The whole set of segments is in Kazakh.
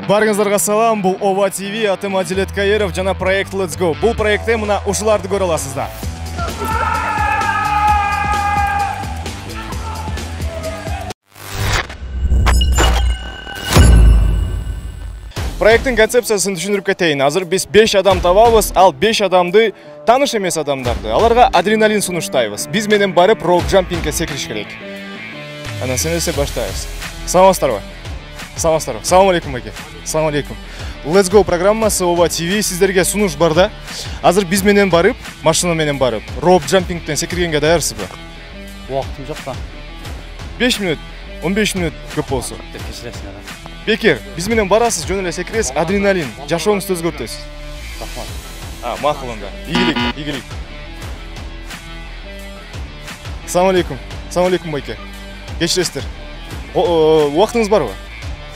Барыңыздарга салам, бул Ова ТВ, атым Адилет Каиров, жана проект Let's Go. Бул проектте мына ушуларды көрө аласыздар. Проекттин концепциясын түшүндүрүп кетейин. Азыр биз 5 адам табабыз, ал 5 адамды тааныш эмес адамдарды. Аларга адреналин сунуштайбыз. Биз менен барып роуп джампингге секириш керек. Анан сенесе баштайбыз. Саламатсыздарбы? Саламатсыздарбы? Салам алейкум, баке. Салам алейкум. Let's Go программасы Ова ТВ сиздерге сунуш бар да. Азыр биз менен барып, машина менен барып, роуп джампингден секиргенге даярсызбы? Убактым жок да. 5 минут, 15 минут көп болсо. Бекер, биз менен барасыз, жөн эле секиресиз, адреналин, жашооңузду өзгөртөсүз. Рахмат. Макул анда. Ийгилик. Салам алейкум. Салам алейкум, байке. Кечиресиздер. Убактыңыз барбы?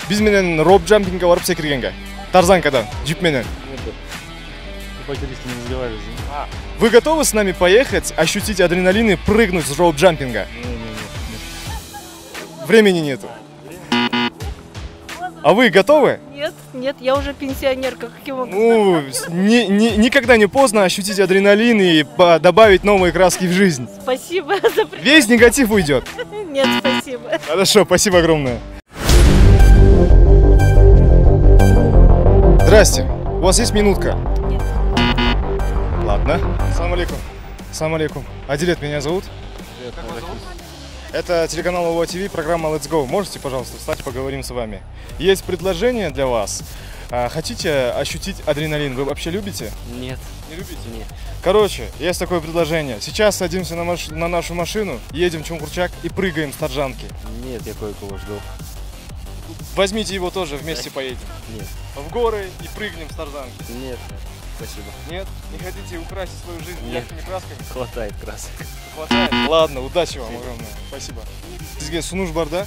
Биз менен роуп джампингге барып секиргенге. Тарзанкадан, джип менен. Вы готовы с нами поехать, ощутить адреналин и прыгнуть с роуп джампинга? Времени нету. А вы готовы? Нет, я уже пенсионерка, как я могу? Ну, никогда не поздно ощутить адреналин и добавить новые краски в жизнь. Спасибо за приглашение. Весь негатив уйдет. Нет, спасибо. Хорошо, спасибо огромное. Здрасте, у вас есть минутка? Нет. Ладно. Салам алейкум. Салам алейкум. Адилет меня зовут. Это телеканал Ова ТВ, программа Let's Go. Можете, пожалуйста, встать, поговорим с вами. Есть предложение для вас. Хотите ощутить адреналин? Вы вообще любите? Нет. Не любите? Нет. Короче, есть такое предложение. Сейчас садимся на нашу машину, едем в Чунгурчак и прыгаем с тарзанки. Нет, я кое-кого жду. Возьмите его тоже, вместе поедем. Нет. В горы и прыгнем с тарзанки. Нет. Спасибо. Нет? Не хотите украсить свою жизнь Нет. яркими красками? Хватает красок. Хватает? Ладно, удачи вам огромное. Спасибо. Сизге сунуш бар да?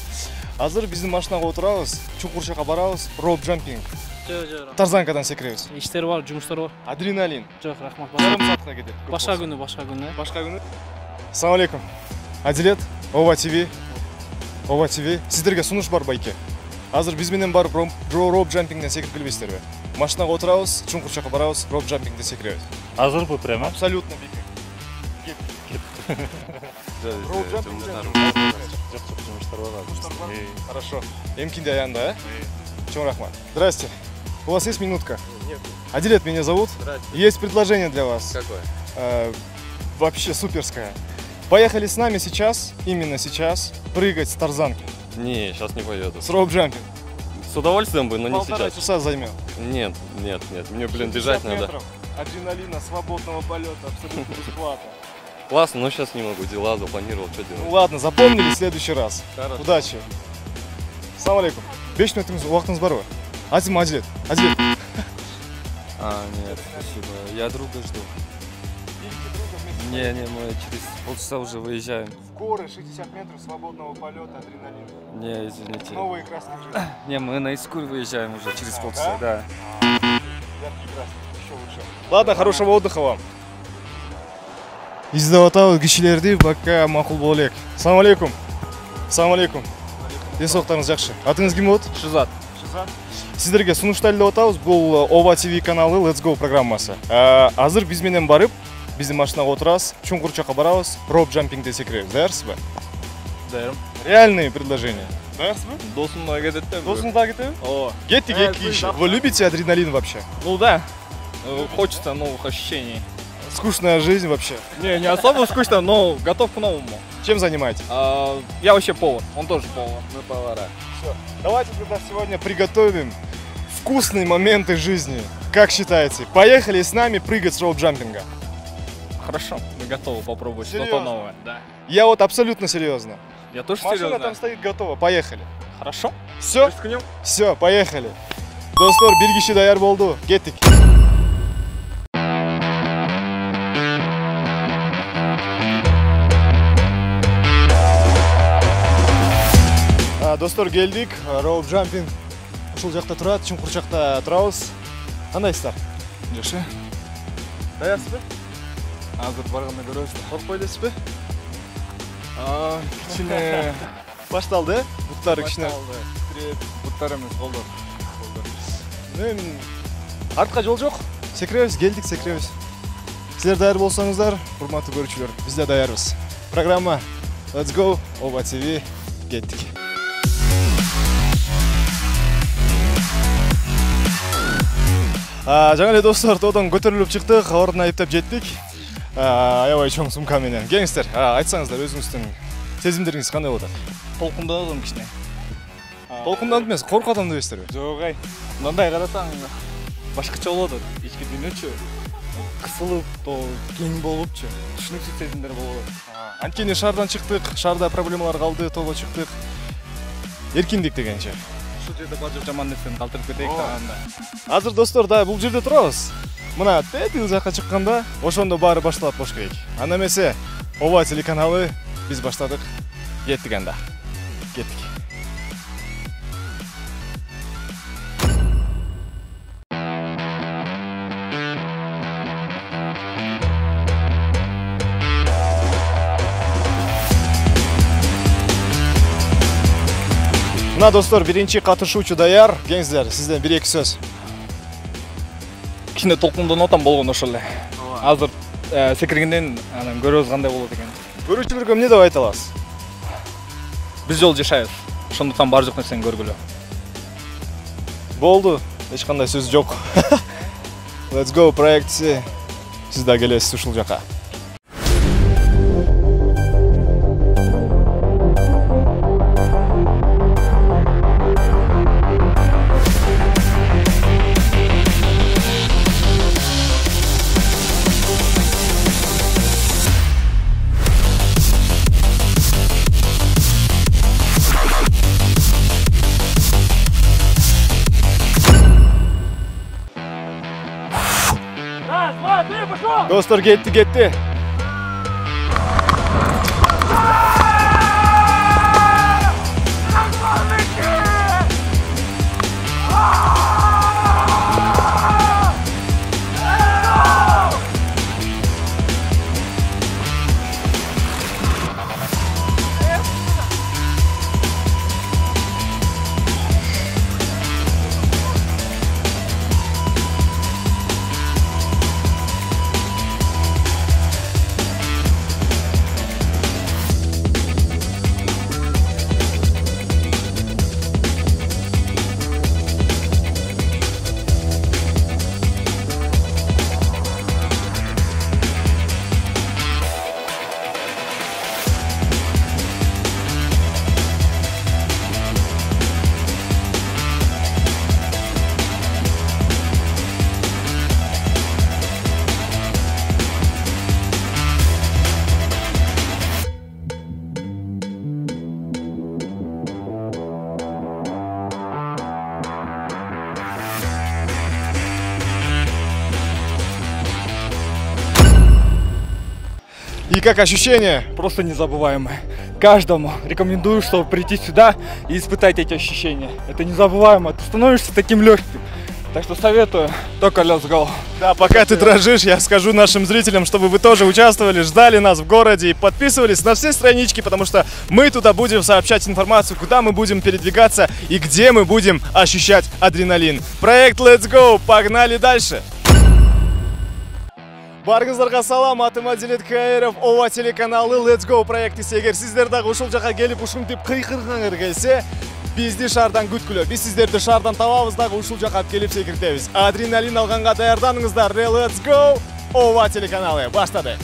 Азыр биздин машинага отурабыз, Чунгурчакка барабыз, роуп джампинг. Жок. Тарзанкадан секиребиз. Иштер бар, жумуштар бар. Адреналин. Жок, рахмат. Жарым саатка кетет. Башка күнү. Башка күнү. Ассалам алейкум. Адилет, Ова ТВ. Ова ТВ. Сиздерге сунуш бар, байке. Азыр биз менен барып роуп джампингден секирип келбейсиздерби? Машинага отурабыз, Чунгурчакка барабыз, роуп джампингден секиребиз. Азырбы прямо? Абсолютно бекер. Роуп джампинг. Хорошо. Эмкинде аянда, Чоң рахмат. Здрасте. У вас есть минутка? Нет. Адилет меня зовут. Здравствуйте. Есть предложение для вас. Какое? Вообще суперское. Поехали с нами сейчас, именно сейчас, прыгать с тарзанки. Не, сейчас не поеду. С роуп джампинг. С удовольствием бы, но не 1,5 сейчас. часа займет. Нет. Мне, бежать 60 надо. метров адреналина, свободного полета, абсолютно бесплатно. Классно, но сейчас не могу. Дела запланировал, что Ну делать. ладно, запомнили в следующий раз. Хорошо. Удачи. Салам алейкум. 5 минут уақытыңыз бар ғой? Адилет. Нет, спасибо. Я друга жду. Не, мы через полчаса уже выезжаем. В горы 60 метров свободного полета, адреналин. Не, извините. Новые краски в жизни. Не, мы на Искуль выезжаем уже через полчаса, да. Яркие краски, еще лучше. Ладно, хорошего отдыха вам. Издеп атабыз кишилерди, бака макул боло элек. Салам алейкум. Салам алейкум. Денсаулыктарыңыз жакшы. Атыңыз ким болот? Шизат. Сиздерге сунуштайлы деп атабыз. Бул Ова ТВ каналы Let's Go программасы. Азыр биз менен барып, биздин машинага отурабыз, Чунгурчакка барабыз, роуп джампингде секиребиз. Даярсызбы? Даярым. Реальные предложения. Даярсызбы? Досум да кетет да. Досуңуз да кетеби? О. Кеттик 2 киши. Вы любите адреналин вообще? Ну да. Хочется новых ощущений. Скучная жизнь вообще. Не особо скучно, но готов к новому. Чем занимаетесь? Я вообще повар, он тоже повар. Мы повара. Все. Давайте тогда сегодня приготовим вкусные моменты жизни. Как считаете? Поехали с нами прыгать с роуп джампинга. Хорошо, мы готовы попробовать Серьезно? что-то новое. Да. Я вот абсолютно серьезно. Я тоже Машина серьезно. там стоит готова. Поехали. Хорошо. Все? Рискнем. Все, поехали. Достор, бир киши даяр болду. Кеттик. Достор, келдик. Роуп джампинг ушул жакта турат, Чунгурчакта турабыз. Кандайсыздар? Жакшы. Даярсызбы? Азыр барганда көрөбүз. Коркпой элесизби? Кичине башталды, буттары кичине. Буттар эмес, колдор. Артқа жол жоқ. Секіребіз, келдік, секіребіз. Сіздер даяр болсаңыздар, құрметті көрушілер, біз де даярбыз. Программа Let's Go Ова ТВ кеттік. Жаңа эле достор, тоодон көтөрүлүп чыктык, ордуна айыптап жеттик. Аябай чоң сумка менен. Кеңиңиздер, айтсаңыздар өзүңүздүн сезимдериңиз кандай болот? Толкундадым кичине. Толкунданып эмес, коркуп дебесиздерби? Жок ай. Мындай карасаң башкача болот. Ички дүйнөчү кысылып, то кең болупчу. Түшүнүксүз сезимдер болот. Анткени шаардан чыктык, шаарда проблемалар калды, тобо чыктык. Эркиндик дегенче. Ушул жерде бажып жаман нерсени калтырып кетейик даганда. Азыр достор, да бул жерде турабыз. Мына тетил жакка чыкканда, ошондо баары башталат болуш керек. Анда эмесе, Ова телеканалы биз баштадык. Кеттик анда. Кеттик. Мына достор, биринчи катышуучу даяр. Кеңиңиздер, сизден 1-2 сөз. Кичине толкунданып атам болгон ошол эле. Азыр секиргенден анан көрөбүз кандай болот экен. Көрүүчүлөргө эмне деп айта аласыз? Биз жол жашайбыз. Ошондуктан бар жок нерсени көргүлө. Болду, эч кандай сөз жок. Let's Go проекти сиз да келесиз ушул жака. Dostlar gitti. И как ощущения? Просто незабываемое. Каждому рекомендую, чтобы прийти сюда и испытать эти ощущения. Это незабываемо. Ты становишься таким легким. Так что советую, только let's go. Да, пока ты дрожишь, я скажу нашим зрителям, чтобы вы тоже участвовали, ждали нас в городе и подписывались на все странички, потому что мы туда будем сообщать информацию, куда мы будем передвигаться и где мы будем ощущать адреналин. Проект Let's Go, погнали дальше! Барыңыздарга салам, атым Адилет Каиров, Ова телеканалы Let's Go проекти. Эгер сиздер дагы ушул жака келип ушинтип кыйкыргаңар келсе, бизди шаардан күткүлө. Биз сиздерди шаардан табабыз дагы ушул жака келип секиртебиз. Адреналин алганга даярданыңыздар. Let's Go Ова телеканалы баштады.